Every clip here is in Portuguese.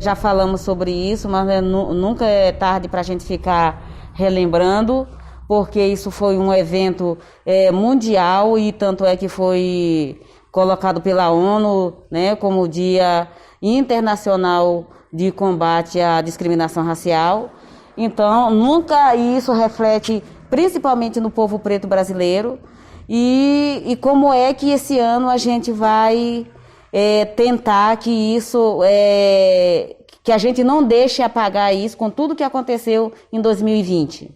Já falamos sobre isso, mas nunca é tarde para a gente ficar relembrando, porque isso foi um evento mundial e tanto é que foi colocado pela ONU, né, como o Dia Internacional de Combate à Discriminação Racial. Então, nunca isso reflete principalmente no povo preto brasileiro e como é que esse ano a gente vai tentar que isso, que a gente não deixe apagar isso com tudo que aconteceu em 2020.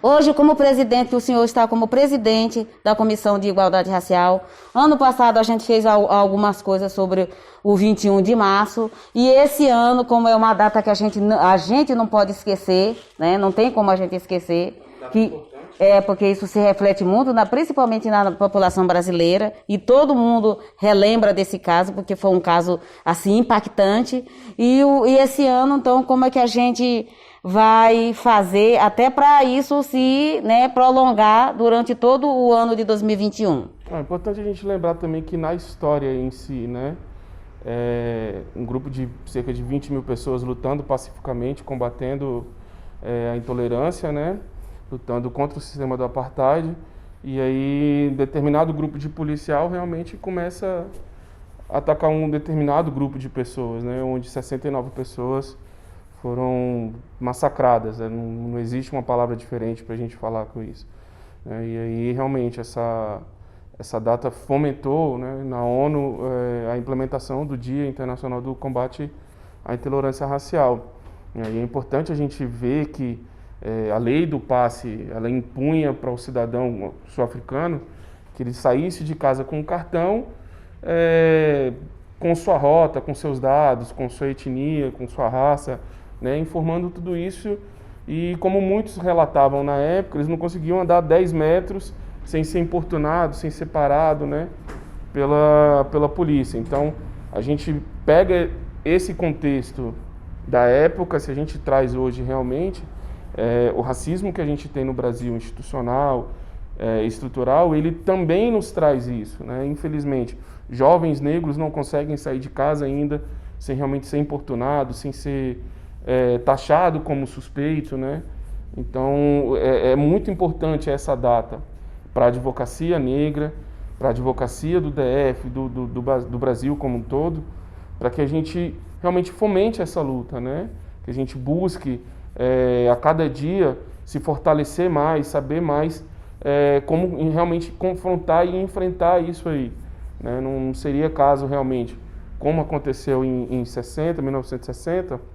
Hoje, como presidente, o senhor está como presidente da Comissão de Igualdade Racial. Ano passado a gente fez algumas coisas sobre o 21 de março. E esse ano, como é uma data que a gente não pode esquecer, né? Não tem como a gente esquecer. Porque isso se reflete muito, principalmente na população brasileira. E todo mundo relembra desse caso, porque foi um caso assim impactante. E esse ano, então, como é que a gente vai fazer até para isso se prolongar durante todo o ano de 2021. É importante a gente lembrar também que na história em si, um grupo de cerca de 20 mil pessoas lutando pacificamente, combatendo a intolerância, lutando contra o sistema do apartheid, e aí determinado grupo de policial realmente começa a atacar um determinado grupo de pessoas, onde 69 pessoas foram massacradas, não existe uma palavra diferente para a gente falar com isso. E aí realmente essa data fomentou na ONU a implementação do Dia Internacional do Combate à Intolerância Racial. E é importante a gente ver que a lei do passe, ela impunha para o cidadão sul-africano que ele saísse de casa com um cartão com sua rota, com seus dados, com sua etnia, com sua raça, informando tudo isso. E como muitos relatavam na época, eles não conseguiam andar 10 metros sem ser importunado, sem ser parado pela polícia. Então, a gente pega esse contexto da época, se a gente traz hoje realmente, o racismo que a gente tem no Brasil, institucional, estrutural, ele também nos traz isso. Infelizmente, jovens negros não conseguem sair de casa ainda sem realmente ser importunado, sem ser taxado como suspeito, Então, é muito importante essa data para a advocacia negra, para a advocacia do DF, do Brasil como um todo, para que a gente realmente fomente essa luta, Que a gente busque a cada dia se fortalecer mais, saber mais como realmente confrontar e enfrentar isso aí. Não seria caso realmente, como aconteceu em 1960,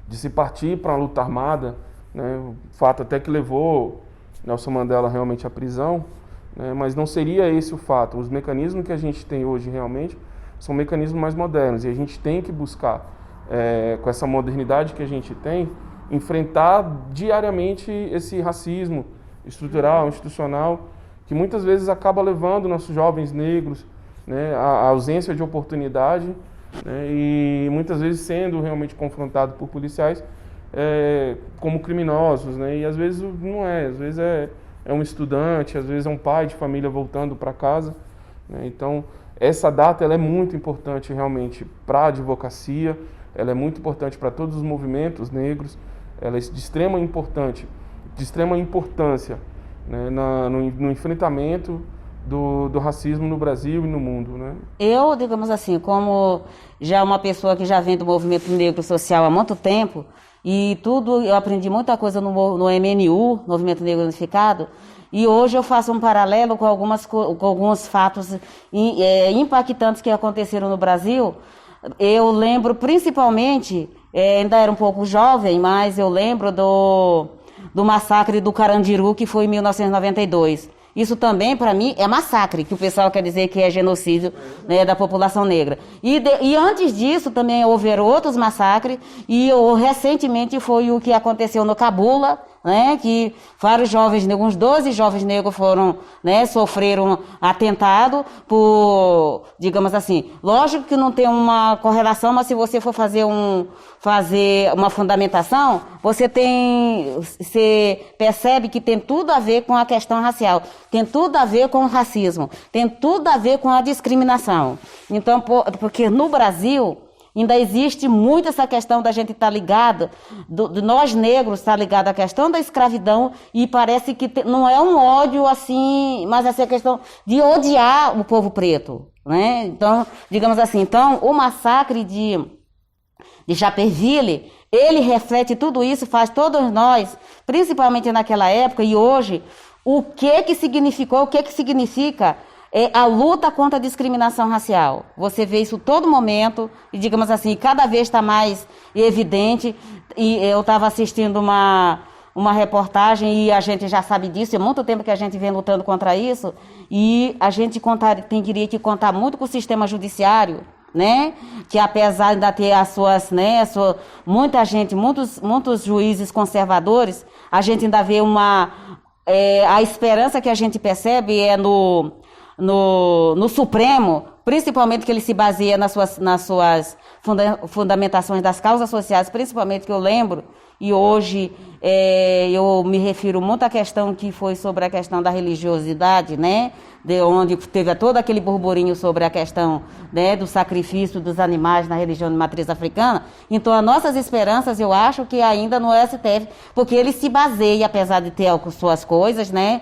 de se partir para uma luta armada, o fato até que levou Nelson Mandela realmente à prisão, mas não seria esse o fato. Os mecanismos que a gente tem hoje realmente são mecanismos mais modernos e a gente tem que buscar, com essa modernidade que a gente tem, enfrentar diariamente esse racismo estrutural, institucional, que muitas vezes acaba levando nossos jovens negros à ausência de oportunidade, e muitas vezes sendo realmente confrontado por policiais como criminosos, e às vezes não às vezes é um estudante, às vezes é um pai de família voltando para casa, Então essa data ela é muito importante realmente para a advocacia, ela é muito importante para todos os movimentos negros, ela é de extrema importância no enfrentamento do racismo no Brasil e no mundo, Eu, digamos assim, como já uma pessoa que já vem do movimento negro social há muito tempo, e eu aprendi muita coisa no MNU, Movimento Negro Unificado, e hoje eu faço um paralelo com alguns fatos impactantes que aconteceram no Brasil. Eu lembro principalmente, ainda era um pouco jovem, mas eu lembro do massacre do Carandiru, que foi em 1992. Isso também, para mim, é massacre, que o pessoal quer dizer que é genocídio da população negra. E antes disso, também houveram outros massacres, e recentemente foi o que aconteceu no Cabula, que vários jovens negros, uns 12 jovens negros sofreram atentado por, digamos assim, lógico que não tem uma correlação, mas se você for fazer uma fundamentação, você percebe que tem tudo a ver com a questão racial, tem tudo a ver com o racismo, tem tudo a ver com a discriminação. Então, porque no Brasil, Ainda existe muito essa questão da gente estar ligado, de nós negros estar ligado à questão da escravidão, e parece que não é um ódio assim, mas essa questão de odiar o povo preto, né? Então, digamos assim, então, o massacre de Chapperville, ele reflete tudo isso, faz todos nós, principalmente naquela época e hoje, o que significou, o que significa a luta contra a discriminação racial. Você vê isso todo momento, e digamos assim, cada vez está mais evidente. E eu estava assistindo uma reportagem, e a gente já sabe disso, é muito tempo que a gente vem lutando contra isso, e a gente teria que contar muito com o sistema judiciário, né? Que apesar de ter as suas, né, muita gente, muitos juízes conservadores, a gente ainda vê a esperança que a gente percebe é no Supremo, principalmente que ele se baseia nas suas fundamentações das causas sociais, principalmente que eu lembro, e hoje eu me refiro muito à questão que foi sobre a questão da religiosidade, né? De onde teve todo aquele burburinho sobre a questão, né, do sacrifício dos animais na religião de matriz africana. Então, as nossas esperanças, eu acho que ainda no STF, porque ele se baseia, apesar de ter suas coisas, né,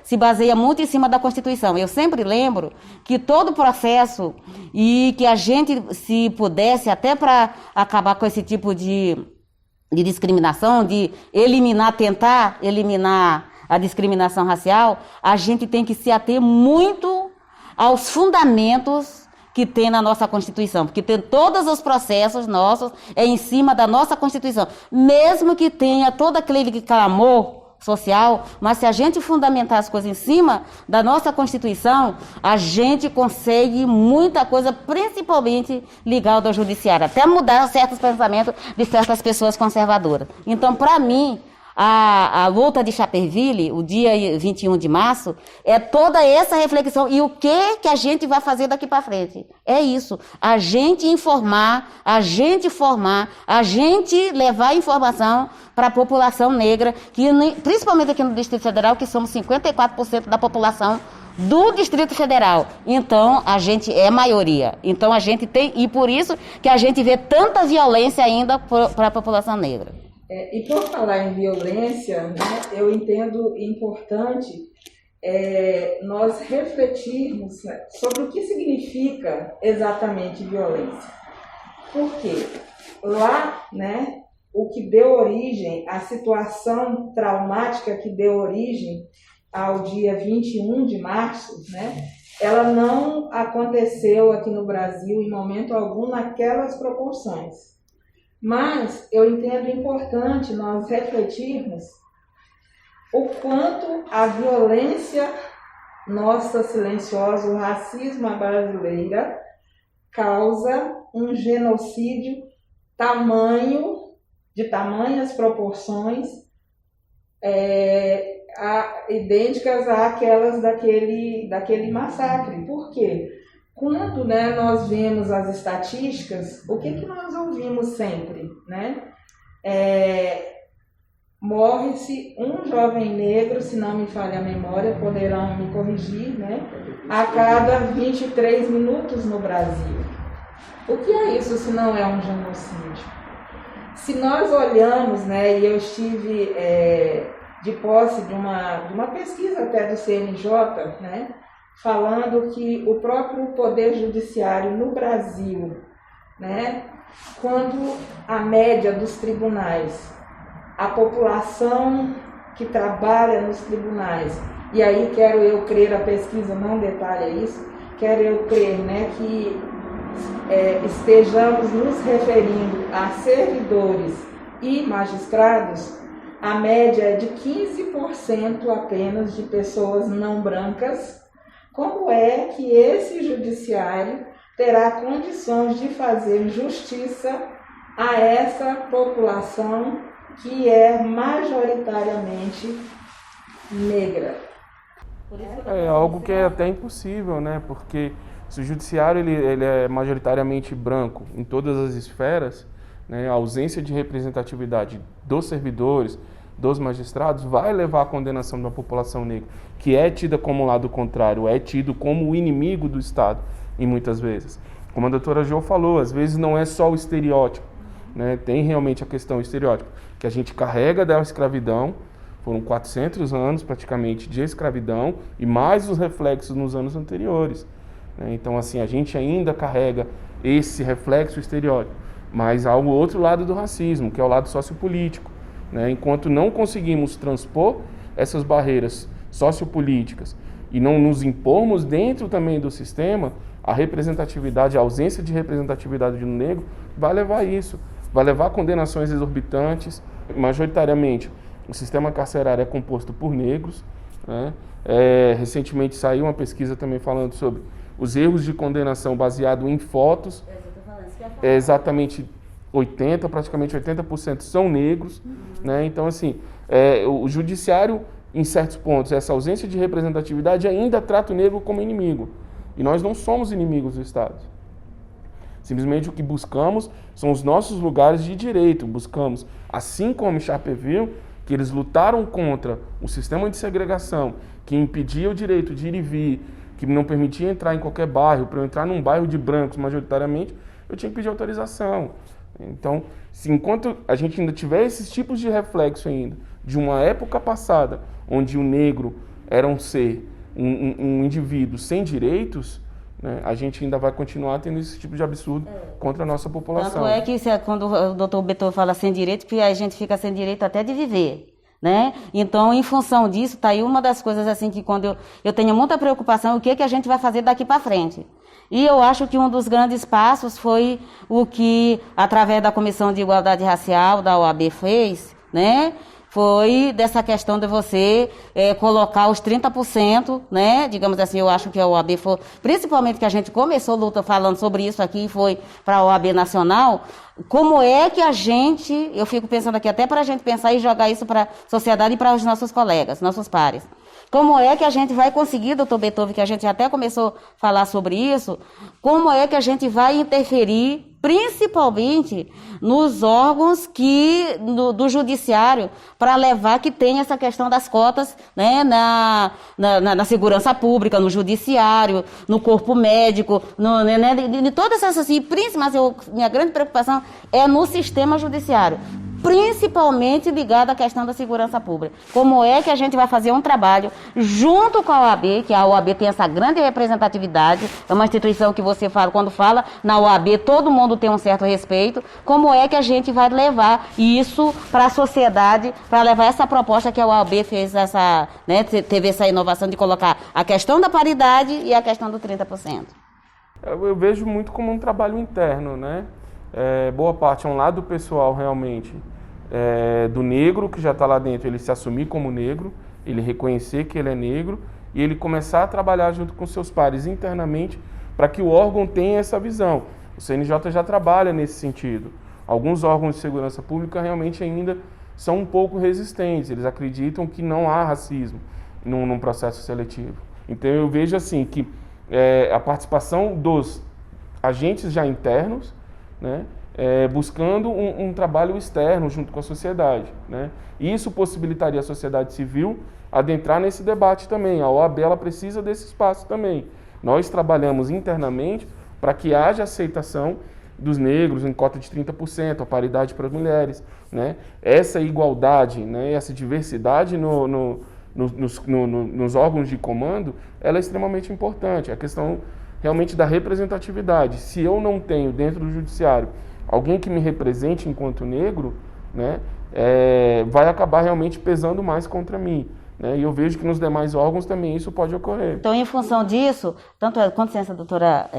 se baseia muito em cima da Constituição. Eu sempre lembro que todo o processo, e que a gente, se pudesse, até para acabar com esse tipo de discriminação, de tentar eliminar a discriminação racial, a gente tem que se ater muito aos fundamentos que tem na nossa Constituição, porque tem todos os processos nossos em cima da nossa Constituição, mesmo que tenha todo aquele clamor social, mas se a gente fundamentar as coisas em cima da nossa Constituição, a gente consegue muita coisa, principalmente ligado ao judiciário, até mudar certos pensamentos de certas pessoas conservadoras. Então, para mim, a luta de Chapperville, o dia 21 de março, é toda essa reflexão. E o que a gente vai fazer daqui para frente? É isso, a gente informar, a gente formar, a gente levar informação para a população negra, que principalmente aqui no Distrito Federal, que somos 54% da população do Distrito Federal. Então, a gente é maioria. Então, a gente tem, e por isso que a gente vê tanta violência ainda para a população negra. E por falar em violência, né, eu entendo importante nós refletirmos, né, sobre o que significa exatamente violência. Porque lá, né, o que deu origem, a situação traumática que deu origem ao dia 21 de março, né, ela não aconteceu aqui no Brasil em momento algum naquelas proporções. Mas eu entendo importante nós refletirmos o quanto a violência nossa silenciosa, o racismo à brasileira, causa um genocídio de tamanhas proporções, idênticas àquelas daquele massacre. Por quê? Quando, né, nós vemos as estatísticas, o que nós ouvimos sempre, né? Morre-se um jovem negro, se não me falha a memória, poderão me corrigir, né? A cada 23 minutos no Brasil. O que é isso se não é um genocídio? Se nós olhamos, né, e eu estive de posse de uma pesquisa até do CNJ, né, falando que o próprio Poder Judiciário no Brasil, né, quando a média dos tribunais, a população que trabalha nos tribunais, e aí quero eu crer, a pesquisa não detalha isso, quero eu crer, né, que estejamos nos referindo a servidores e magistrados, a média é de 15% apenas de pessoas não brancas. Como é que esse judiciário terá condições de fazer justiça a essa população que é majoritariamente negra? É algo que é até impossível, né? Porque se o judiciário ele é majoritariamente branco em todas as esferas, né, a ausência de representatividade dos servidores, dos magistrados, vai levar à condenação da população negra, que é tida como lado contrário, é tido como o inimigo do Estado, em muitas vezes. como a doutora Jo falou, às vezes não é só o estereótipo, né? Tem realmente a questão estereótipo, que a gente carrega da escravidão, foram 400 anos praticamente de escravidão e mais os reflexos nos anos anteriores, né? Então, assim, a gente ainda carrega esse reflexo estereótipo, mas há o outro lado do racismo, que é o lado sociopolítico, né? Enquanto não conseguimos transpor essas barreiras sociopolíticas e não nos impormos dentro também do sistema, a representatividade, a ausência de representatividade do negro vai levar a isso, vai levar a condenações exorbitantes. Majoritariamente, o sistema carcerário é composto por negros, né? Recentemente saiu uma pesquisa também falando sobre os erros de condenação baseado em fotos. Exatamente praticamente 80% são negros, né? Então, assim, o judiciário, em certos pontos, essa ausência de representatividade ainda trata o negro como inimigo. E nós não somos inimigos do Estado. Simplesmente o que buscamos são os nossos lugares de direito. Buscamos, assim como em Sharpeville, que eles lutaram contra o sistema de segregação, que impedia o direito de ir e vir, que não permitia entrar em qualquer bairro. Para eu entrar num bairro de brancos, majoritariamente, eu tinha que pedir autorização. Então, enquanto a gente ainda tiver esses tipos de reflexo ainda, de uma época passada, onde o negro era um ser, um indivíduo sem direitos, né, a gente ainda vai continuar tendo esse tipo de absurdo contra a nossa população. Tanto é que quando o doutor Beto fala sem direito, que a gente fica sem direito até de viver, né? Então, em função disso, tá aí uma das coisas assim que quando eu tenho muita preocupação, o que a gente vai fazer daqui para frente. E eu acho que um dos grandes passos foi o que, através da Comissão de Igualdade Racial da OAB fez, né? Foi dessa questão de você colocar os 30%, né? Digamos assim, eu acho que a OAB foi, principalmente que a gente começou a luta falando sobre isso aqui, foi para a OAB Nacional. Como é que a gente, eu fico pensando aqui até para a gente pensar e jogar isso para a sociedade e para os nossos colegas, nossos pares. Como é que a gente vai conseguir, doutor Beethoven, que a gente até começou a falar sobre isso, como é que a gente vai interferir, principalmente nos órgãos do judiciário, para levar que tem essa questão das cotas, né, na segurança pública, no judiciário, no corpo médico, de todas essas, assim, mas minha grande preocupação é no sistema judiciário, principalmente ligado à questão da segurança pública. Como é que a gente vai fazer um trabalho junto com a OAB, que a OAB tem essa grande representatividade, é uma instituição que você fala, quando fala na OAB, todo mundo tem um certo respeito. Como é que a gente vai levar isso para a sociedade, para levar essa proposta que a OAB fez, teve essa inovação de colocar a questão da paridade e a questão do 30%? Eu vejo muito como um trabalho interno, né? Boa parte é um lado pessoal realmente do negro que já está lá dentro, ele se assumir como negro, ele reconhecer que ele é negro e ele começar a trabalhar junto com seus pares internamente para que o órgão tenha essa visão. O CNJ já trabalha nesse sentido. Alguns órgãos de segurança pública realmente ainda são um pouco resistentes, eles acreditam que não há racismo num processo seletivo. Então eu vejo assim que a participação dos agentes já internos, né, buscando um trabalho externo junto com a sociedade, né? Isso possibilitaria a sociedade civil adentrar nesse debate também. A OAB ela precisa desse espaço também. Nós trabalhamos internamente para que haja aceitação dos negros em cota de 30%, a paridade para as mulheres, né? Essa igualdade, né, essa diversidade nos órgãos de comando, ela é extremamente importante. A questão realmente da representatividade. Se eu não tenho dentro do judiciário alguém que me represente enquanto negro, né, vai acabar realmente pesando mais contra mim, né? E eu vejo que nos demais órgãos também isso pode ocorrer. Então, em função disso, com licença, doutora,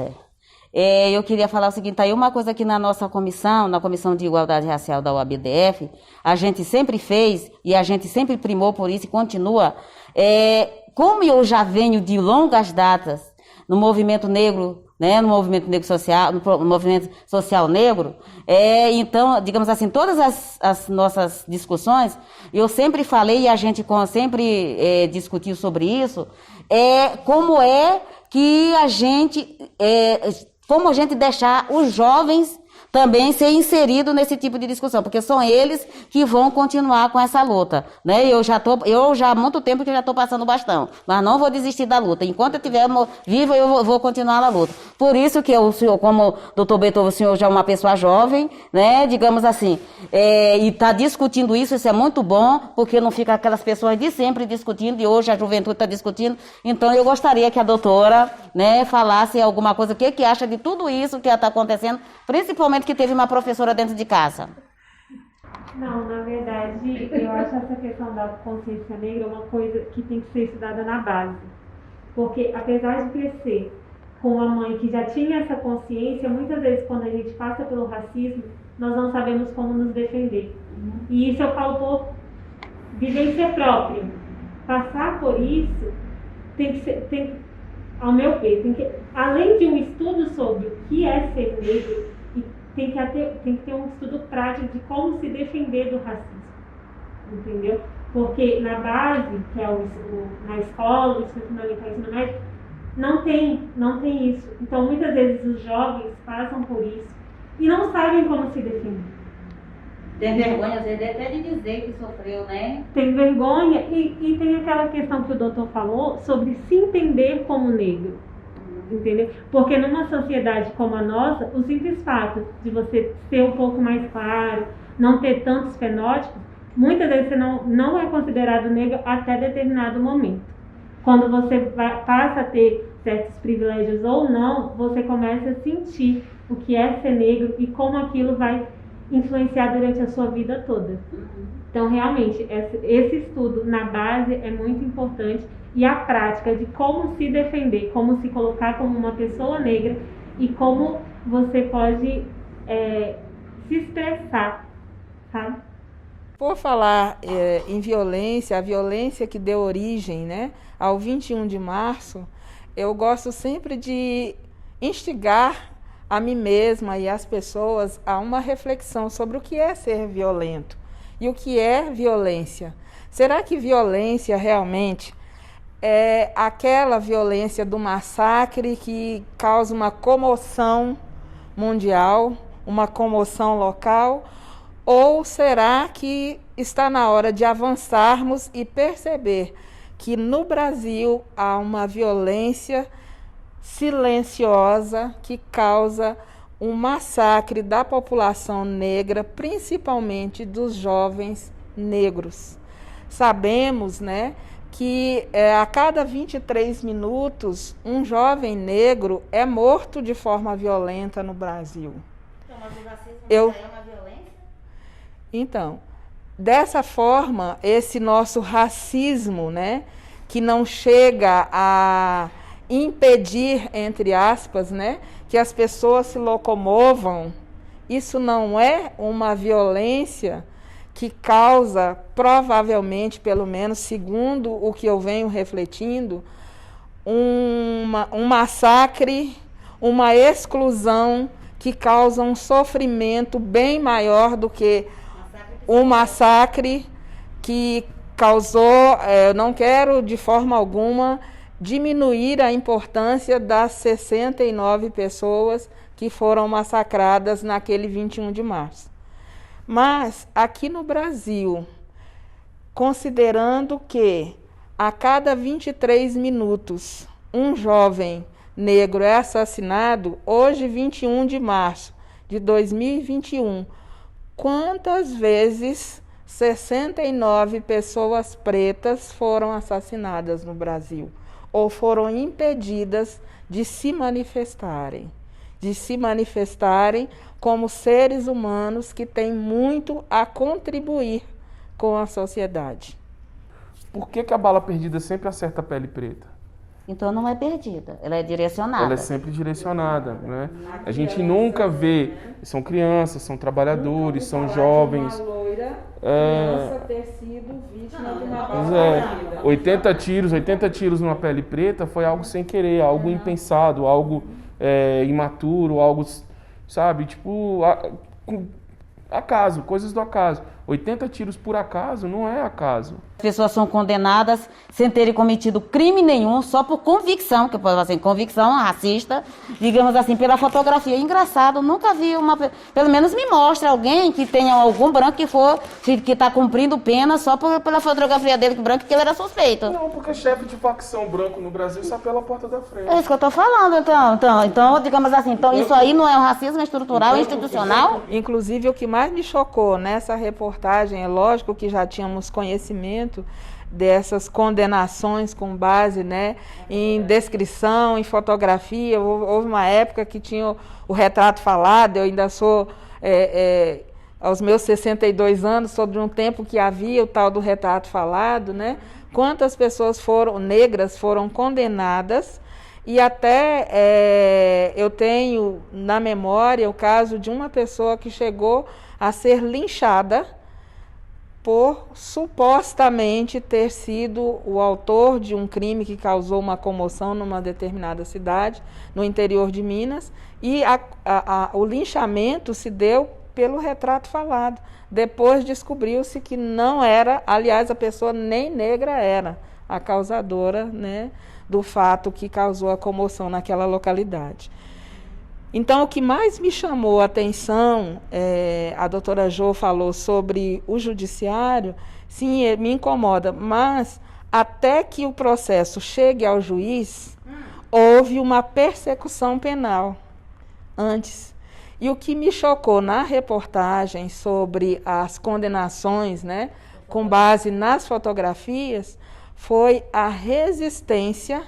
eu queria falar o seguinte, aí uma coisa que na nossa comissão, na Comissão de Igualdade Racial da OABDF, a gente sempre fez e a gente sempre primou por isso e continua, como eu já venho de longas datas no movimento negro, né, no movimento negro social, no movimento social negro, então, digamos assim, todas as nossas discussões, eu sempre falei e a gente sempre discutiu sobre isso, como é que como a gente deixar os jovens também ser inserido nesse tipo de discussão, porque são eles que vão continuar com essa luta, né? Eu já há muito tempo que eu já estou passando o bastão, mas não vou desistir da luta. Enquanto eu estiver viva, eu vou continuar na luta. Por isso que o senhor, como doutor Beethoven, o senhor já é uma pessoa jovem, né? Digamos assim, e está discutindo isso é muito bom, porque não fica aquelas pessoas de sempre discutindo, e hoje a juventude está discutindo. Então eu gostaria que a doutora, né, falasse alguma coisa, o que acha de tudo isso que está acontecendo, principalmente que teve uma professora dentro de casa. Não, na verdade, eu acho essa questão da consciência negra uma coisa que tem que ser estudada na base. Porque, apesar de crescer com uma mãe que já tinha essa consciência, muitas vezes, quando a gente passa pelo racismo, nós não sabemos como nos defender. E isso eu falo por vivência própria. Passar por isso tem que ser, ao meu ver, além de um estudo sobre o que é ser negro, tem que ter um estudo prático de como se defender do racismo, entendeu? Porque na base, que é na escola, o ensino fundamental, o ensino médio, não tem isso. Então, muitas vezes os jovens passam por isso e não sabem como se defender. Tem vergonha, às vezes, até de dizer que sofreu, né? Tem vergonha e tem aquela questão que o doutor falou sobre se entender como negro. Entendeu? Porque numa sociedade como a nossa, o simples fato de você ser um pouco mais claro, não ter tantos fenótipos, muitas vezes você não é considerado negro até determinado momento. Quando você passa a ter certos privilégios ou não, você começa a sentir o que é ser negro e como aquilo vai influenciar durante a sua vida toda. Então, realmente, esse estudo na base é muito importante. E a prática de como se defender, como se colocar como uma pessoa negra e como você pode se expressar, sabe? Por falar em violência, a violência que deu origem, né, ao 21 de março, eu gosto sempre de instigar a mim mesma e as pessoas a uma reflexão sobre o que é ser violento e o que é violência. Será que violência realmente é aquela violência do massacre que causa uma comoção mundial, uma comoção local? Ou será que está na hora de avançarmos e perceber que no Brasil há uma violência silenciosa que causa um massacre da população negra, principalmente dos jovens negros? Sabemos, né, que a cada 23 minutos um jovem negro é morto de forma violenta no Brasil. Então, mas o racismo é uma violência? Então, dessa forma, esse nosso racismo, né, que não chega a impedir, entre aspas, né, que as pessoas se locomovam, isso não é uma violência que causa, provavelmente, pelo menos segundo o que eu venho refletindo, um massacre, uma exclusão que causa um sofrimento bem maior do que o massacre que causou. Eu não quero, de forma alguma, diminuir a importância das 69 pessoas que foram massacradas naquele 21 de março. Mas, aqui no Brasil, considerando que a cada 23 minutos um jovem negro é assassinado, hoje, 21 de março de 2021, quantas vezes 69 pessoas pretas foram assassinadas no Brasil? Ou foram impedidas de se manifestarem? Como seres humanos que têm muito a contribuir com a sociedade. Por que a bala perdida sempre acerta a pele preta? Então não é perdida, ela é direcionada. Ela é sempre direcionada, né? A gente nunca vê, são crianças, são trabalhadores, são jovens. Uma loira criança ter sido vítima de uma bala perdida. 80 tiros numa pele preta foi algo sem querer, algo impensado, algo imaturo, algo, sabe, tipo, acaso, coisas do acaso. 80 tiros por acaso não é acaso. As pessoas são condenadas sem terem cometido crime nenhum, só por convicção, que pode ser convicção racista, digamos assim, pela fotografia. Engraçado, nunca vi pelo menos me mostra alguém que tenha algum branco que está cumprindo pena só pela fotografia dele branco, que ele era suspeito. Não, porque chefe de facção branco no Brasil sai pela porta da frente. É isso que eu estou falando, então, digamos assim, então isso aí não é um racismo estrutural, institucional? Inclusive, o que mais me chocou nessa reportagem, é lógico que já tínhamos conhecimento dessas condenações com base, né, em descrição, em fotografia. Houve uma época que tinha o retrato falado, eu ainda sou, aos meus 62 anos, sobre um tempo que havia o tal do retrato falado, né? Quantas pessoas negras foram condenadas, e até eu tenho na memória o caso de uma pessoa que chegou a ser linchada por supostamente ter sido o autor de um crime que causou uma comoção numa determinada cidade, no interior de Minas, e o linchamento se deu pelo retrato falado. Depois descobriu-se que não era, aliás, a pessoa nem negra era a causadora, né, do fato que causou a comoção naquela localidade. Então, o que mais me chamou a atenção, a doutora Jo falou sobre o judiciário, sim, me incomoda, mas até que o processo chegue ao juiz, houve uma persecução penal antes. E o que me chocou na reportagem sobre as condenações, né, com base nas fotografias, foi a resistência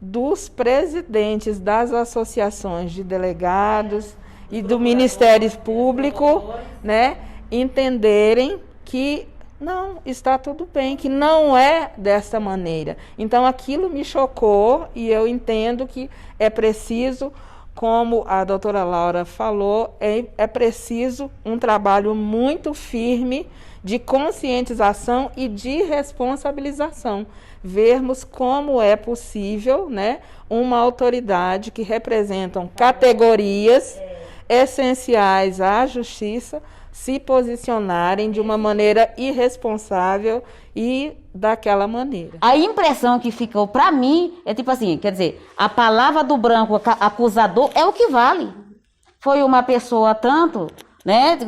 dos presidentes das associações de delegados e do Ministério Público, né, entenderem que não, está tudo bem, que não é desta maneira. Então, aquilo me chocou, e eu entendo que é preciso, como a doutora Laura falou, é preciso um trabalho muito firme de conscientização e de responsabilização. Vermos como é possível, né, uma autoridade que representam categorias essenciais à justiça se posicionarem de uma maneira irresponsável e daquela maneira. A impressão que ficou para mim é tipo assim, quer dizer, a palavra do branco acusador é o que vale. Foi uma pessoa tanto, né?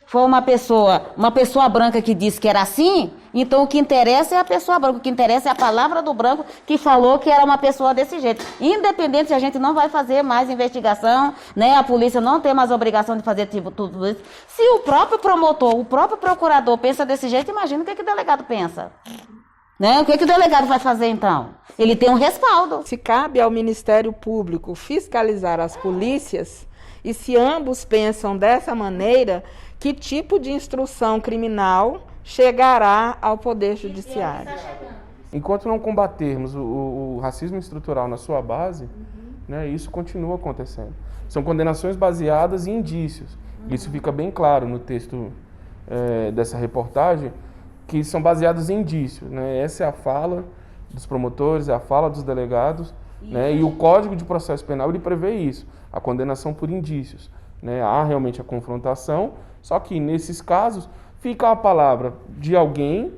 Foi uma pessoa branca que disse que era assim, então o que interessa é a pessoa branca, o que interessa é a palavra do branco que falou que era uma pessoa desse jeito. Independente se a gente não vai fazer mais investigação, né, a polícia não tem mais obrigação de fazer tudo isso. Se o próprio promotor, o próprio procurador pensa desse jeito, imagina o que o delegado pensa. Né? O que o delegado vai fazer então? Ele tem um respaldo. Se cabe ao Ministério Público fiscalizar as polícias, e se ambos pensam dessa maneira, que tipo de instrução criminal chegará ao Poder Judiciário? Enquanto não combatermos o racismo estrutural na sua base, né, isso continua acontecendo. São condenações baseadas em indícios. Isso fica bem claro no texto dessa reportagem, que são baseados em indícios. Né? Essa é a fala dos promotores, é a fala dos delegados, né? E o Código de Processo Penal ele prevê isso, a condenação por indícios. Né? Há realmente a confrontação, só que nesses casos fica a palavra de alguém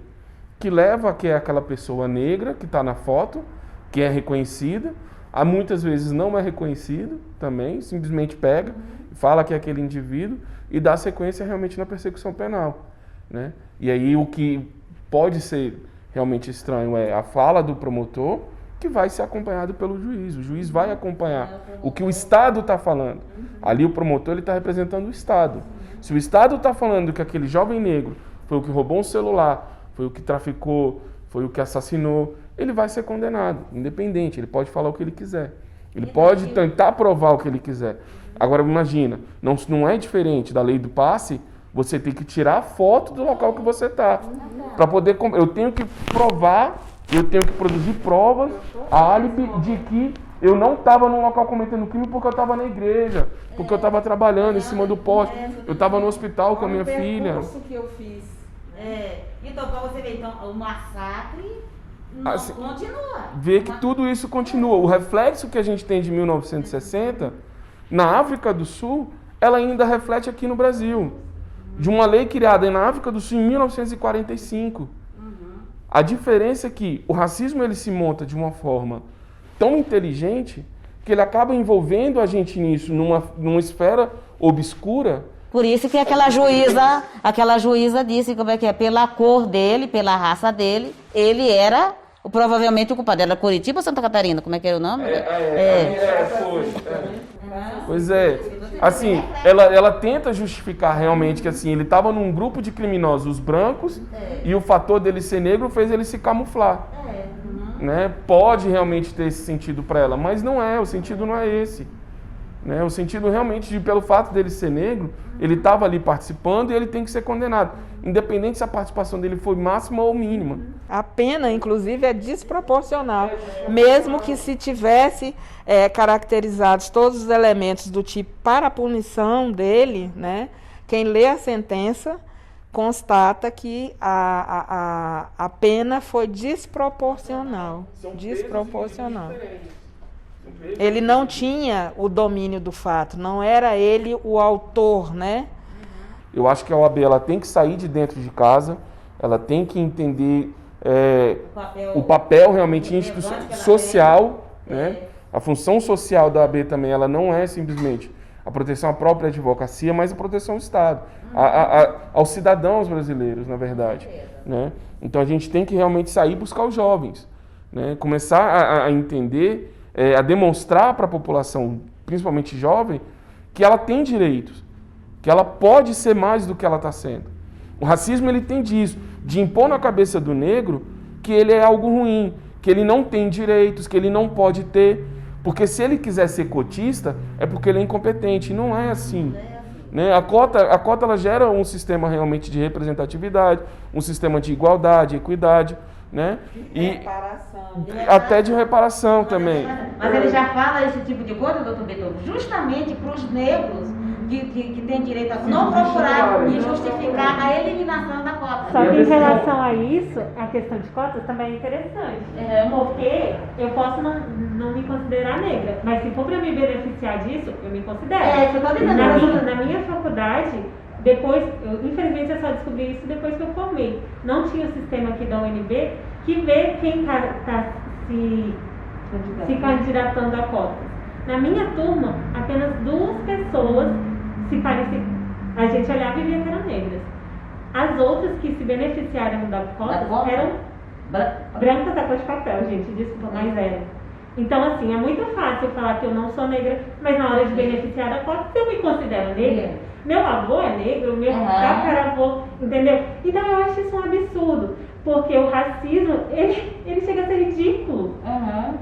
que leva que é aquela pessoa negra que está na foto, que é reconhecida, há muitas vezes não é reconhecido também, simplesmente pega, fala que é aquele indivíduo e dá sequência realmente na persecução penal. Né? E aí o que pode ser realmente estranho é a fala do promotor, que vai ser acompanhado pelo juiz. O juiz vai acompanhar o que o Estado está falando. Ali o promotor está representando o Estado. Se o Estado está falando que aquele jovem negro foi o que roubou um celular, foi o que traficou, foi o que assassinou, ele vai ser condenado, independente. Ele pode falar o que ele quiser. Ele pode tentar provar o que ele quiser. Agora imagina, não é diferente da lei do passe, você tem que tirar a foto do local que você está. Para poder... Eu tenho que provar, eu tenho que produzir provas, a álibi de que eu não estava num local cometendo crime porque eu estava na igreja, porque eu estava trabalhando em cima do poste, eu estava no hospital com a minha filha. Que eu fiz. Então, para você ver, então, o massacre Assim, continua. Ver que tudo isso continua. O reflexo que a gente tem de 1960, na África do Sul, ela ainda reflete aqui no Brasil. de uma lei criada na África do Sul em 1945. A diferença é que o racismo ele se monta de uma forma tão inteligente que ele acaba envolvendo a gente nisso, numa esfera obscura. Por isso que aquela juíza disse como é que é, pela cor dele, pela raça dele, ele era provavelmente o culpado. Era Curitiba ou Santa Catarina? Como é que era o nome? Pois é. Assim, ela tenta justificar realmente que assim, ele estava num grupo de criminosos brancos e o fator dele ser negro fez ele se camuflar. Né? Pode realmente ter esse sentido para ela, mas não é, o sentido não é esse. Né? O sentido realmente pelo fato dele ser negro, ele estava ali participando e ele tem que ser condenado, independente se a participação dele foi máxima ou mínima. A pena, inclusive, é desproporcional, mesmo que se tivesse caracterizados todos os elementos do tipo para a punição dele, né? Quem lê a sentença constata que a pena foi desproporcional. Desproporcional. Ele não tinha o domínio do fato, não era ele o autor, né? Eu acho que a OAB ela tem que sair de dentro de casa, ela tem que entender o papel realmente social, né? A função social da OAB também, ela não é simplesmente a proteção à própria advocacia, mas a proteção ao Estado, aos cidadãos brasileiros, na verdade. Né? Então a gente tem que realmente sair e buscar os jovens, né? Começar a entender, a demonstrar para a população, principalmente jovem, que ela tem direitos, que ela pode ser mais do que ela está sendo. O racismo ele tem disso, de impor na cabeça do negro que ele é algo ruim, que ele não tem direitos, que ele não pode ter, porque se ele quiser ser cotista, é porque ele é incompetente, e não é assim. Né? A cota ela gera um sistema realmente de representatividade, um sistema de igualdade, equidade, né? Até de reparação também. Mas ele já fala esse tipo de coisa, doutor Beethoven, justamente para os negros que têm direito a não procurar e justificar a eliminação da cota. Só que em relação a isso, a questão de cotas também é interessante. Porque eu posso não me considerar negra, mas se for para me beneficiar disso, eu me considero. Na minha faculdade, depois, infelizmente eu só descobri isso depois que eu formei. Não tinha o sistema aqui da UNB que vê quem está se candidatando a cotas. Na minha turma, apenas 2 pessoas se pareciam. A gente olhava e via que eram negras. As outras que se beneficiaram da cota eram brancas da cor de papel, gente, desculpa, mas eram. Então, assim, é muito fácil falar que eu não sou negra, mas na hora de beneficiar da cota, eu me considero negra. Meu avô é negro, meu tataravô, entendeu? Então, eu acho isso um absurdo, porque o racismo, ele chega a ser ridículo.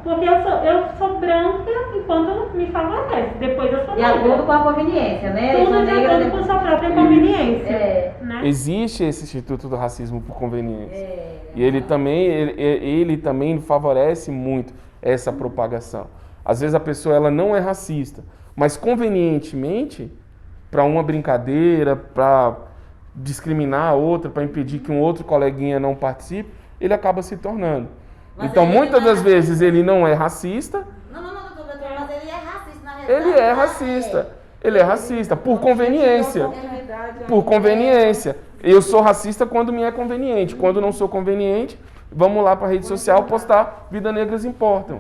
Porque eu sou branca enquanto me favorece, depois eu sou negra. De acordo com a conveniência, né? Tudo de acordo com sua própria conveniência. Né? Existe esse Instituto do Racismo por Conveniência. E ele também favorece muito essa propagação. Às vezes a pessoa ela não é racista, mas convenientemente, para uma brincadeira, para discriminar a outra, para impedir que um outro coleguinha não participe, ele acaba se tornando. Mas então, muitas das vezes ele não é racista. Não, doutor, mas ele é racista na realidade. Ele é racista por conveniência. Por conveniência. Eu sou racista quando me é conveniente. Quando não sou conveniente, vamos lá para a rede social postar Vida Negras Importam.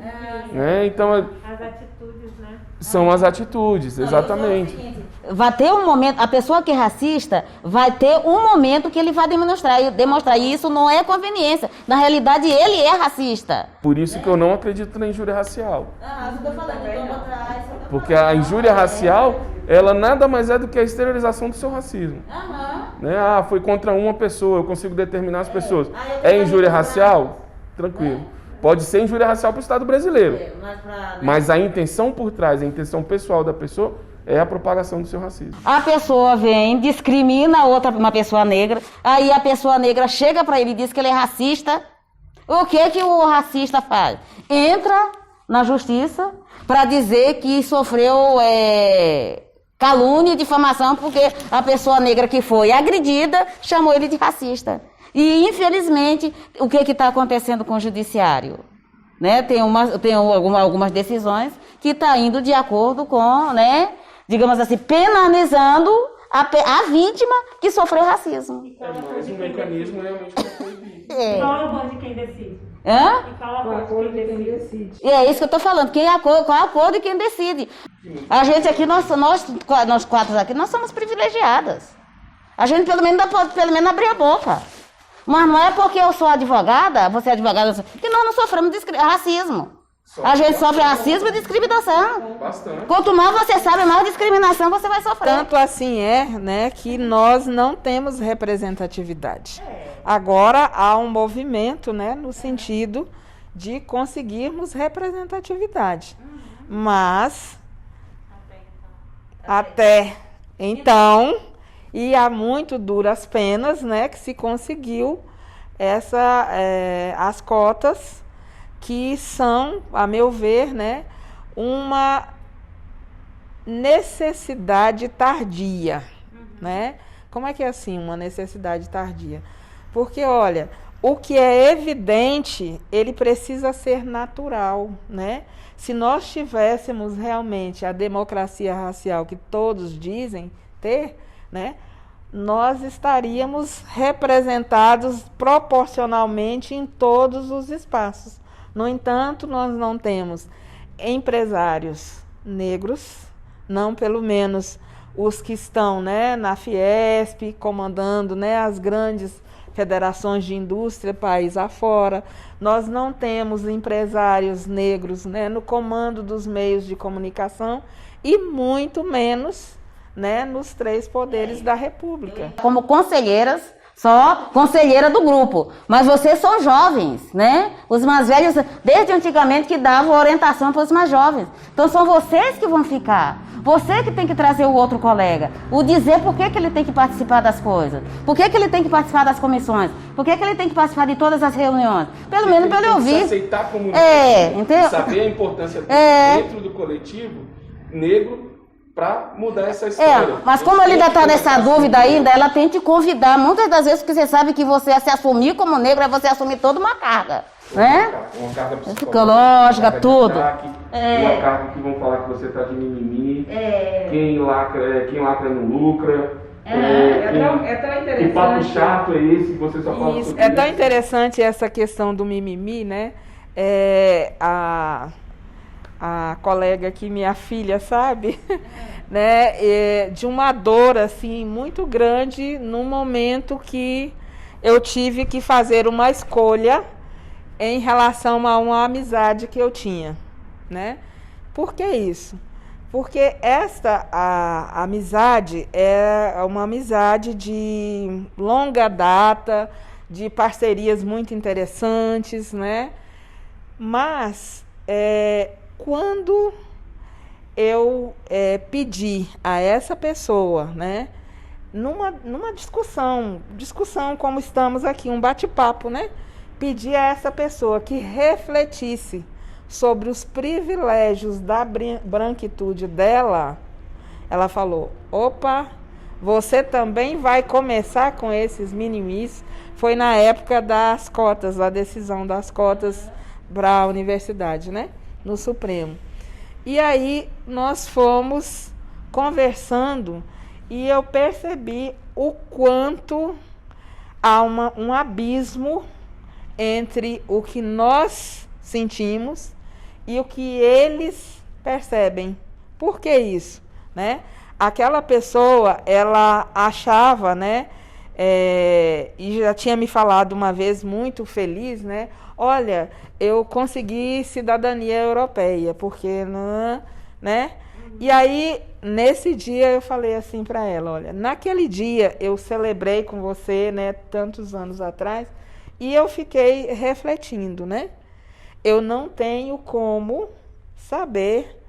Né? Então, as atitudes, né? São as atitudes, exatamente. Vai ter um momento, a pessoa que é racista vai ter um momento que ele vai demonstrar, e isso não é conveniência. Na realidade, ele é racista. Por isso que eu não acredito na injúria racial. Porque a injúria racial, ela nada mais é do que a exteriorização do seu racismo. Né? Foi contra uma pessoa, eu consigo determinar as pessoas. É injúria racial? Tranquilo. Pode ser injúria racial para o Estado brasileiro. Mas a intenção por trás, a intenção pessoal da pessoa é a propagação do seu racismo. A pessoa vem, discrimina uma pessoa negra, aí a pessoa negra chega para ele e diz que ele é racista. O que o racista faz? Entra na justiça para dizer que sofreu calúnia e difamação porque a pessoa negra que foi agredida chamou ele de racista. E, infelizmente, o que está acontecendo com o judiciário? Né? Tem algumas decisões que estão indo de acordo com, né, digamos assim, penalizando a vítima que sofreu racismo. Mas o mecanismo realmente para proibir. Qual é o acordo de quem decide? Hã? E qual é o acordo de quem decide? E é isso que eu estou falando. Qual é o acordo e quem decide? A gente aqui, nós quatro aqui, nós somos privilegiadas. A gente pelo menos abrir a boca. Mas não é porque eu sou advogada, você é advogada, que nós não sofremos racismo. A gente sofre racismo e discriminação. Bastante. Quanto mais você sabe, mais discriminação você vai sofrer. Tanto assim né, que nós não temos representatividade. Agora há um movimento, né, no sentido de conseguirmos representatividade. Mas até então, e há muito duras penas, né, que se conseguiu as cotas, que são, a meu ver, né, uma necessidade tardia, né? Como é que é assim, uma necessidade tardia? Porque, olha, o que é evidente, ele precisa ser natural, né? Se nós tivéssemos realmente a democracia racial que todos dizem ter, né, nós estaríamos representados proporcionalmente em todos os espaços. No entanto, nós não temos empresários negros, não pelo menos os que estão, né, na Fiesp, comandando, né, as grandes federações de indústria país afora. Nós não temos empresários negros, né, no comando dos meios de comunicação e muito menos, né, nos 3 poderes da República. Como conselheiras, só conselheira do grupo, mas vocês são jovens, né? Os mais velhos, desde antigamente, que davam orientação para os mais jovens. Então são vocês que vão ficar. Você que tem que trazer o outro colega, o dizer por que ele tem que participar das coisas, por que ele tem que participar das comissões, por que ele tem que participar de todas as reuniões. Pelo menos para ele ouvir. Aceitar a comunidade, entendeu? saber a importância dentro do coletivo negro para mudar essa história. Mas como ele ainda está nessa dúvida ainda, ela tem que convidar, muitas das vezes, porque você sabe que você se assumir como negro é você assumir toda uma carga, né? Uma carga psicológica, tudo. Uma carga que vão falar que você está de mimimi, quem lacra não lucra. É tão interessante. Que papo chato é esse que você só fala sobre É tão interessante essa questão do mimimi, né? A colega que minha filha sabe, né, de uma dor assim muito grande no momento que eu tive que fazer uma escolha em relação a uma amizade que eu tinha, né? Por que isso? Porque a amizade é uma amizade de longa data, de parcerias muito interessantes, né? Mas quando eu pedi a essa pessoa, né, numa discussão como estamos aqui, um bate-papo, né, pedi a essa pessoa que refletisse sobre os privilégios da branquitude dela, ela falou: opa, você também vai começar com esses minimis. Foi na época das cotas, da decisão das cotas para a universidade, né? No Supremo. E aí nós fomos conversando e eu percebi o quanto há um abismo entre o que nós sentimos e o que eles percebem. Por que isso? Né? Aquela pessoa, ela achava, né, e já tinha me falado uma vez muito feliz, né? Olha, eu consegui cidadania europeia, porque não, né? E aí, nesse dia, eu falei assim para ela: olha, naquele dia eu celebrei com você, né, tantos anos atrás, e eu fiquei refletindo, né? Eu não tenho como saber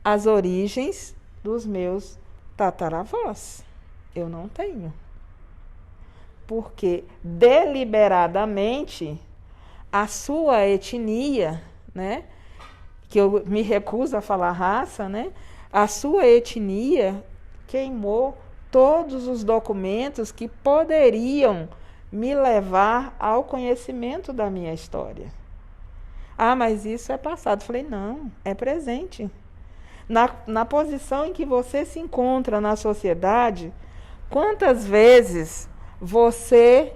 as origens dos meus tataravós. Eu não tenho. Porque deliberadamente a sua etnia, né, que eu me recuso a falar raça, né, a sua etnia queimou todos os documentos que poderiam me levar ao conhecimento da minha história. Ah, mas isso é passado. Falei: não, é presente. Na posição em que você se encontra na sociedade, Quantas vezes você,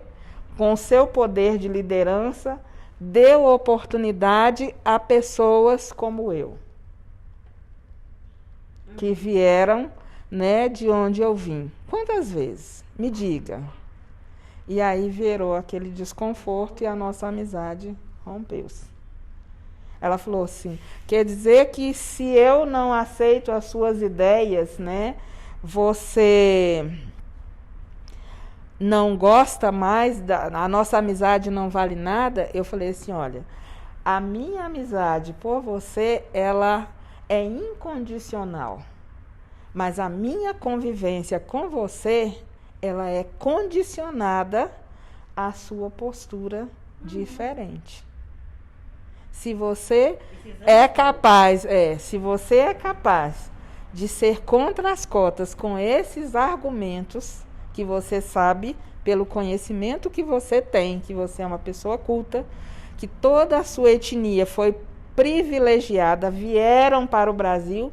com o seu poder de liderança, deu oportunidade a pessoas como eu, que vieram, né, de onde eu vim? Quantas vezes? Me diga. E aí virou aquele desconforto e a nossa amizade rompeu-se. Ela falou assim, quer dizer que se eu não aceito as suas ideias, né, você não gosta mais, a nossa amizade não vale nada? Eu falei assim, olha, a minha amizade por você, ela é incondicional. Mas a minha convivência com você, ela é condicionada à sua postura diferente. Se você é capaz, de ser contra as cotas com esses argumentos que você sabe, pelo conhecimento que você tem, que você é uma pessoa culta, que toda a sua etnia foi privilegiada, vieram para o Brasil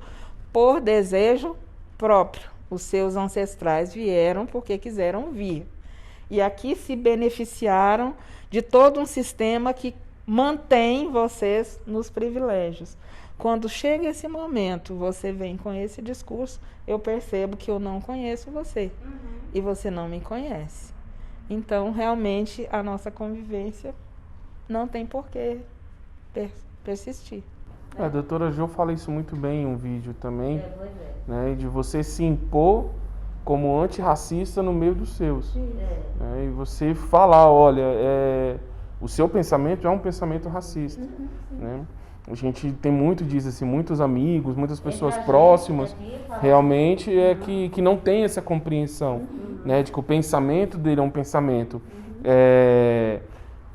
por desejo próprio. Os seus ancestrais vieram porque quiseram vir. E aqui se beneficiaram de todo um sistema que mantém vocês nos privilégios. Quando chega esse momento, você vem com esse discurso, eu percebo que eu não conheço você. E você não me conhece. Então, realmente, a nossa convivência não tem por que persistir. A doutora Jo fala isso muito bem em um vídeo também, né, de você se impor como antirracista no meio dos seus. Né, e você falar, olha, o seu pensamento é um pensamento racista. Né? A gente tem muito disso, assim, muitos amigos, muitas pessoas próximas, realmente que não tem essa compreensão, né, de que o pensamento dele é um pensamento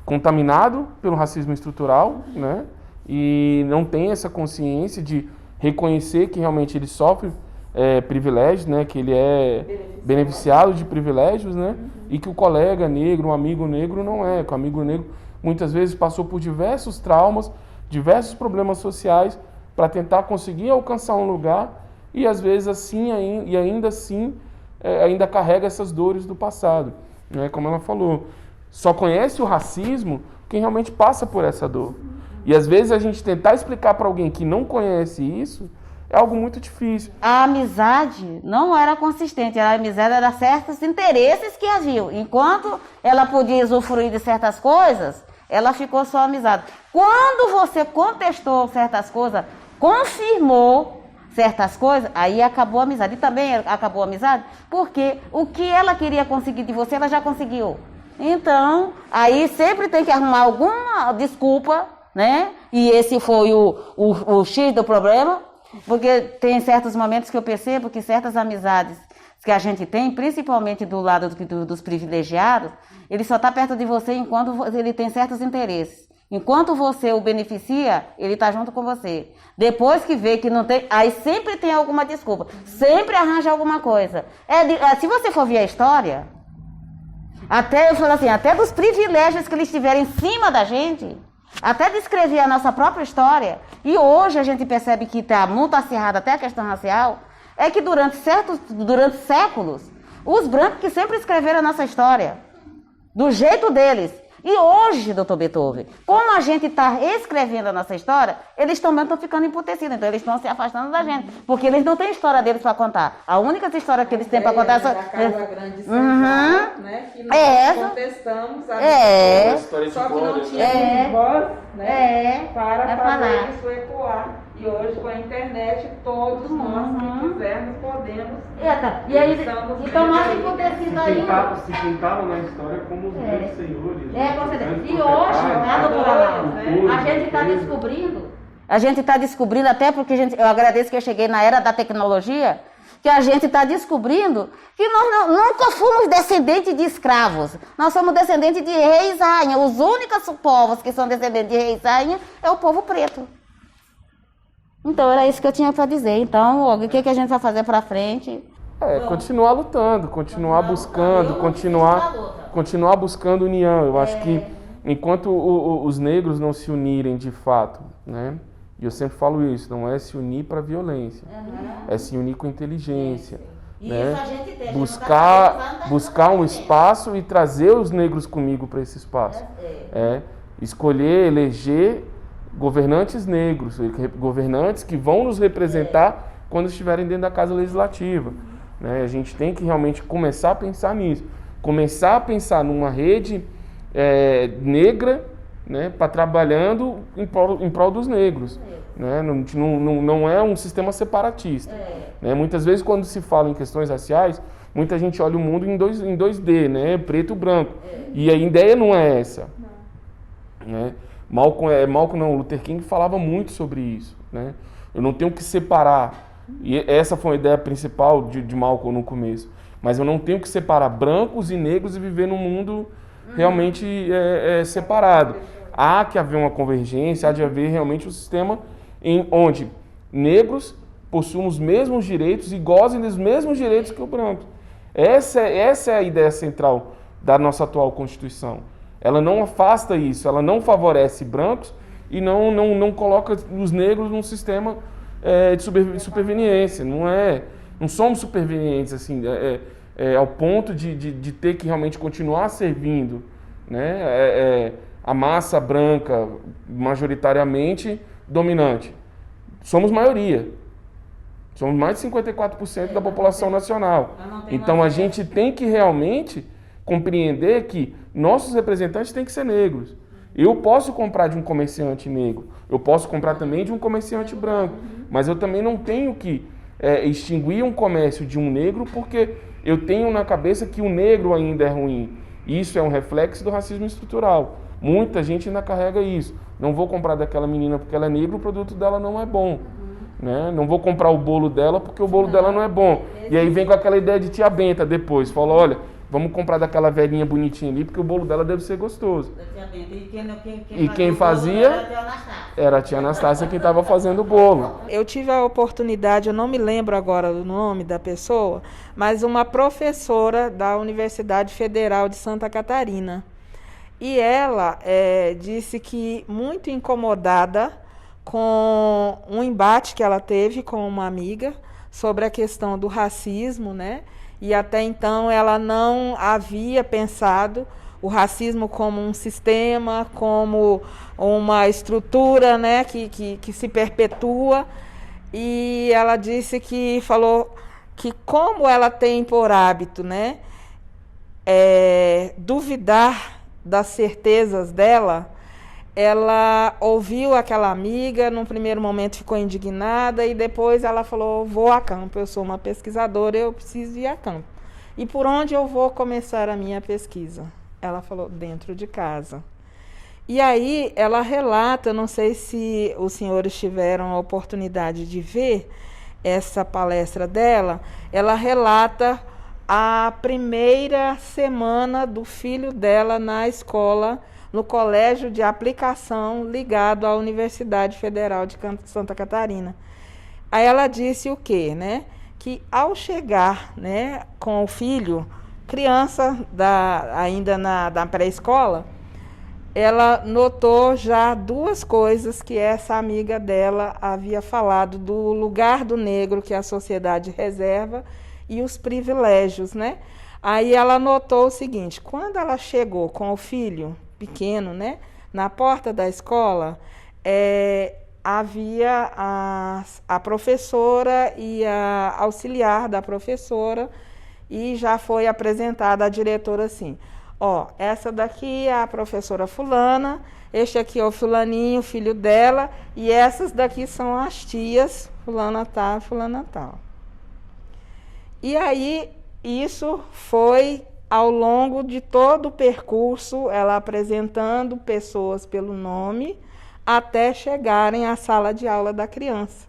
contaminado pelo racismo estrutural, né, e não tem essa consciência de reconhecer que realmente ele sofre privilégios, né, que ele é beneficiado de privilégios, né, e que o colega negro, um amigo negro não é, que o amigo negro muitas vezes passou por diversos traumas, diversos problemas sociais para tentar conseguir alcançar um lugar e às vezes assim ainda assim ainda carrega essas dores do passado, né? Como ela falou, só conhece o racismo quem realmente passa por essa dor. E às vezes a gente tentar explicar para alguém que não conhece isso é algo muito difícil. A amizade não era consistente, a amizade era certos interesses que haviam. Enquanto ela podia usufruir de certas coisas, ela ficou só amizade. Quando você contestou certas coisas, confirmou certas coisas, aí acabou a amizade. E também acabou a amizade porque o que ela queria conseguir de você, ela já conseguiu. Então, aí sempre tem que arrumar alguma desculpa, né? E esse foi o X do problema, porque tem certos momentos que eu percebo que certas amizades que a gente tem, principalmente do lado dos privilegiados, ele só está perto de você enquanto ele tem certos interesses. Enquanto você o beneficia, ele está junto com você. Depois que vê que não tem, aí sempre tem alguma desculpa. Sempre arranja alguma coisa. Se você for ver a história, até eu falo assim, até dos privilégios que eles tiveram em cima da gente, até descrever a nossa própria história, e hoje a gente percebe que está muito acirrada até a questão racial, é que durante séculos, os brancos que sempre escreveram a nossa história, do jeito deles. E hoje, doutor Beethoven, como a gente está escrevendo a nossa história, eles também estão ficando emputecidos, então eles estão se afastando da gente, porque eles não têm história deles para contar. A única história que eles têm para contar é a Casa Grande Central, né, que nós contestamos a história, só que não tinha voz, né, para fazer isso ecoar. E hoje, com a internet, todos nós que quisermos podemos. E aí, então nós emputecidos ainda. Se pintaram na história como os grandes senhores. Com certeza. E hoje, né, doutora Laura, a gente está descobrindo. A gente está descobrindo, até porque eu agradeço que eu cheguei na era da tecnologia, que a gente está descobrindo que nós nunca fomos descendentes de escravos. Nós somos descendentes de reis e rainhas. Os únicos povos que são descendentes de reis e rainhas é o povo preto. Então, era isso que eu tinha para dizer. Então, o que a gente vai fazer para frente? Continuar lutando, continuar buscando, continuar buscando união. Eu acho que enquanto os negros não se unirem de fato, né? E eu sempre falo isso, não é se unir para violência, é se unir com inteligência, né? Isso a gente tem, Buscar um espaço e trazer os negros comigo para esse espaço. Escolher, eleger governantes negros, governantes que vão nos representar quando estiverem dentro da Casa Legislativa. Né? A gente tem que realmente começar a pensar nisso. Começar a pensar numa rede negra, né, trabalhando em prol dos negros. Né? Não é um sistema separatista. Né? Muitas vezes, quando se fala em questões raciais, muita gente olha o mundo em 2D, né? Preto e branco. E a ideia não é essa. Né? Luther King falava muito sobre isso. Né? Eu não tenho que separar. E essa foi a ideia principal de Malcolm no começo. Mas eu não tenho que separar brancos e negros e viver num mundo realmente separado. Há que haver uma convergência, há de haver realmente um sistema onde negros possuam os mesmos direitos e gozem dos mesmos direitos que os brancos. Essa é a ideia central da nossa atual Constituição. Ela não afasta isso, ela não favorece brancos e não coloca os negros num sistema de superveniência. Não somos supervenientes assim, ao ponto de ter que realmente continuar servindo, né, a massa branca majoritariamente dominante. Somos maioria. Somos mais de 54% da população nacional. Então a gente tem que realmente compreender que nossos representantes têm que ser negros. Eu posso comprar de um comerciante negro, eu posso comprar também de um comerciante branco, mas eu também não tenho que extinguir um comércio de um negro porque eu tenho na cabeça que o negro ainda é ruim. Isso é um reflexo do racismo estrutural. Muita gente ainda carrega isso. Não vou comprar daquela menina porque ela é negra, o produto dela não é bom. Né? Não vou comprar o bolo dela porque o bolo dela não é bom. E aí vem com aquela ideia de tia Benta depois. Fala, olha, vamos comprar daquela velhinha bonitinha ali porque o bolo dela deve ser gostoso. E quem fazia era a tia Anastácia quem estava fazendo o bolo. Eu tive a oportunidade, eu não me lembro agora o nome da pessoa, mas uma professora da Universidade Federal de Santa Catarina. E ela disse que muito incomodada com um embate que ela teve com uma amiga sobre a questão do racismo, né? E até então ela não havia pensado o racismo como um sistema, como uma estrutura, né, que se perpetua. E ela disse falou que como ela tem por hábito, né, duvidar das certezas dela, ela ouviu aquela amiga, num primeiro momento ficou indignada e depois ela falou, vou a campo, eu sou uma pesquisadora, eu preciso ir a campo. E por onde eu vou começar a minha pesquisa? Ela falou, dentro de casa. E aí ela relata, não sei se os senhores tiveram a oportunidade de ver essa palestra dela, ela relata a primeira semana do filho dela na escola, no colégio de aplicação ligado à Universidade Federal de Santa Catarina. Aí ela disse o quê, né? Que ao chegar, né, com o filho, criança ainda na pré-escola, ela notou já duas coisas que essa amiga dela havia falado do lugar do negro que a sociedade reserva e os privilégios, né? Aí ela notou o seguinte, quando ela chegou com o filho pequeno, né, na porta da escola, havia a professora e a auxiliar da professora e já foi apresentada a diretora assim, ó, essa daqui é a professora fulana, este aqui é o fulaninho, filho dela, e essas daqui são as tias, fulana tal, fulana tal. E aí, isso foi ao longo de todo o percurso, ela apresentando pessoas pelo nome, até chegarem à sala de aula da criança.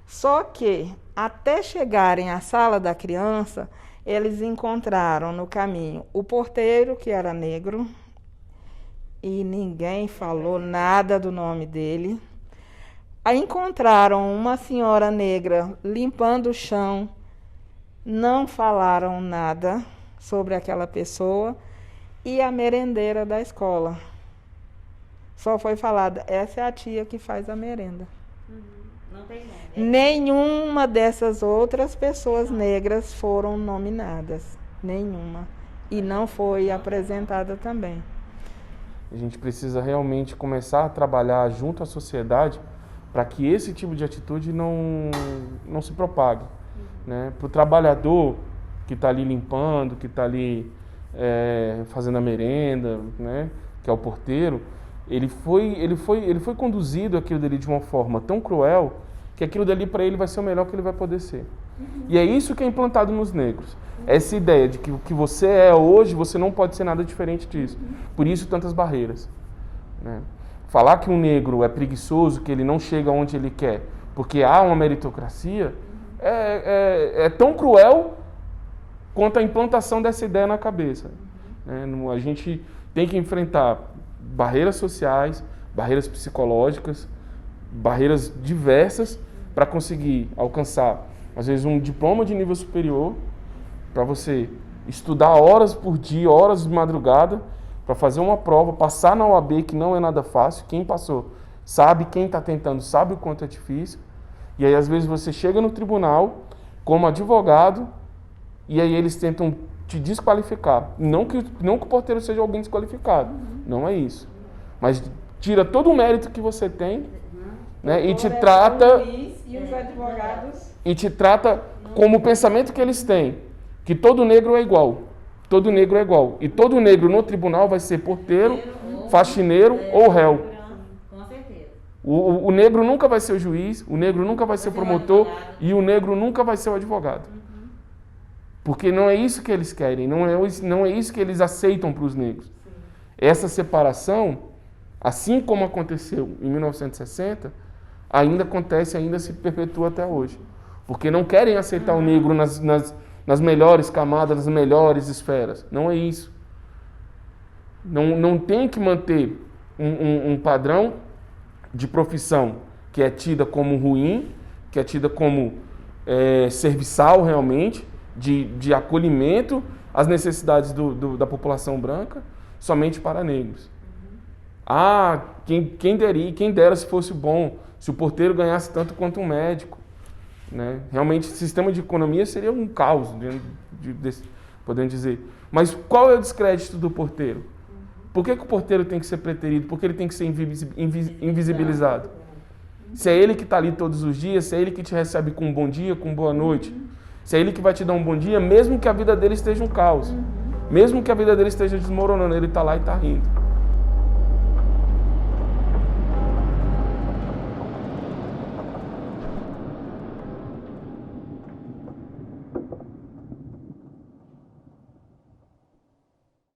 Só que, até chegarem à sala da criança, eles encontraram no caminho o porteiro, que era negro, e ninguém falou nada do nome dele. Aí encontraram uma senhora negra limpando o chão, não falaram nada sobre aquela pessoa, e a merendeira da escola. Só foi falada, essa é a tia que faz a merenda. Nenhuma dessas outras pessoas negras foram nominadas. Nenhuma. E não foi apresentada também. A gente precisa realmente começar a trabalhar junto à sociedade para que esse tipo de atitude não se propague. Né? Para o trabalhador que está ali limpando, que está ali fazendo a merenda, né? Que é o porteiro, ele foi conduzido aquilo dali de uma forma tão cruel que aquilo dali para ele vai ser o melhor que ele vai poder ser. E é isso que é implantado nos negros. Essa ideia de que o que você é hoje, você não pode ser nada diferente disso. Por isso, tantas barreiras. Né? Falar que um negro é preguiçoso, que ele não chega onde ele quer, porque há uma meritocracia, é tão cruel quanto a implantação dessa ideia na cabeça. Né? A gente tem que enfrentar barreiras sociais, barreiras psicológicas, barreiras diversas para conseguir alcançar, às vezes, um diploma de nível superior, para você estudar horas por dia, horas de madrugada, para fazer uma prova, passar na OAB, que não é nada fácil. Quem passou sabe, quem está tentando sabe o quanto é difícil. E aí, às vezes, você chega no tribunal como advogado e aí eles tentam te desqualificar. Não que o porteiro seja alguém desqualificado, não é isso. Mas tira todo o mérito que você tem, né, e te trata... E os advogados... E te trata como o pensamento que eles têm, que todo negro é igual. Todo negro é igual. E todo negro no tribunal vai ser porteiro, faxineiro ou réu. Com certeza. O negro nunca vai ser o juiz, o negro nunca vai ser o promotor e o negro nunca vai ser o advogado. Porque não é isso que eles querem, não é isso que eles aceitam para os negros. Essa separação, assim como aconteceu em 1960, ainda acontece, ainda se perpetua até hoje. Porque não querem aceitar o negro nas melhores camadas, nas melhores esferas. Não é isso. Não tem que manter um padrão de profissão que é tida como ruim, que é tida como serviçal realmente, de acolhimento às necessidades da população branca, somente para negros. Quem dera se fosse bom, se o porteiro ganhasse tanto quanto um médico. Né? Realmente, o sistema de economia seria um caos, podemos dizer. Mas qual é o descrédito do porteiro? Por que o porteiro tem que ser preterido? Por que ele tem que ser invisibilizado? Se é ele que está ali todos os dias, se é ele que te recebe com um bom dia, com boa noite, se é ele que vai te dar um bom dia, mesmo que a vida dele esteja um caos, mesmo que a vida dele esteja desmoronando, ele está lá e está rindo.